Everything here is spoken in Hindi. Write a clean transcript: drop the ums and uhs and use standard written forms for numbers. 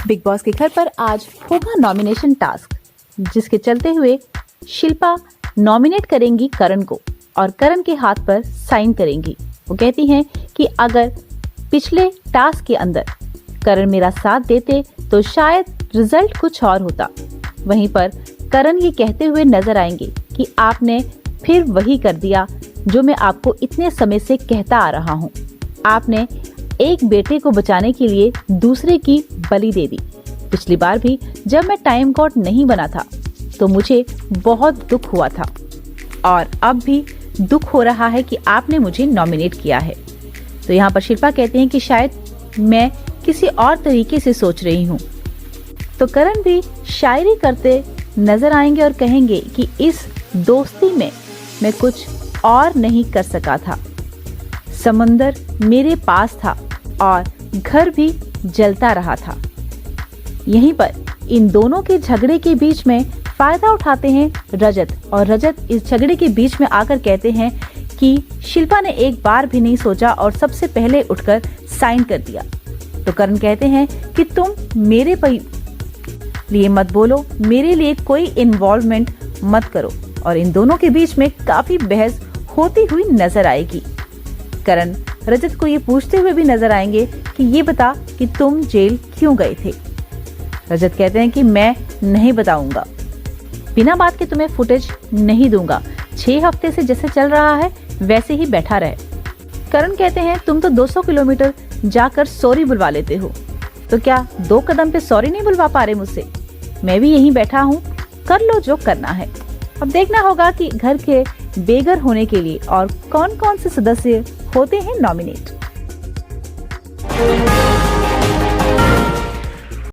बिग बॉस के घर पर आज होगा नॉमिनेशन टास्क, जिसके चलते हुए शिल्पा नॉमिनेट करेंगी करण को और करण के हाथ पर साइन करेंगी। वो कहती हैं कि अगर पिछले टास्क के अंदर करण मेरा साथ देते तो शायद रिजल्ट कुछ और होता। वहीं पर करण ये कहते हुए नजर आएंगे कि आपने फिर वही कर दिया जो मैं आपको इतने समय से कहता आ रहा हूँ। आपने एक बेटे को बचाने के लिए दूसरे की बलि दे दी। पिछली बार भी जब मैं टाइम गॉड नहीं बना था तो मुझे बहुत दुख हुआ था और अब भी दुख हो रहा है कि आपने मुझे नॉमिनेट किया है। तो यहाँ पर शिल्पा कहते हैं कि शायद मैं किसी और तरीके से सोच रही हूँ। तो करण भी शायरी करते नजर आएंगे और कहेंगे कि इस दोस्ती में मैं कुछ और नहीं कर सका था। समंदर मेरे पास था और घर भी जलता रहा था। यहीं पर इन दोनों के झगड़े के बीच में फायदा उठाते हैं रजत, और रजत इस झगड़े के बीच में आकर कहते हैं कि शिल्पा ने एक बार भी नहीं सोचा और सबसे पहले उठकर साइन कर दिया। तो करण कहते हैं कि तुम मेरे लिए मत बोलो, मेरे लिए कोई इन्वॉल्वमेंट मत करो, और इन दोनों के बीच में काफी बहस होती हुई नजर आएगी। करण रजत को ये पूछते हुए भी नजर आएंगे कि ये बता कि तुम जेल क्यों गए थे। रजत कहते हैं कि मैं नहीं बताऊंगा, बिना बात के तुम्हें फुटेज नहीं दूंगा। 6 हफ्ते से जैसे चल रहा है वैसे ही बैठा रहे। करण कहते हैं तुम तो 200 किलोमीटर जाकर सॉरी बुलवा लेते हो, तो क्या 2 कदम पे सॉरी नहीं बुलवा पा रहे मुझसे? मैं भी यहीं बैठा हूँ, कर लो जो करना है। अब देखना होगा कि घर के बेघर होने के लिए और कौन कौन से सदस्य होते हैं नॉमिनेट।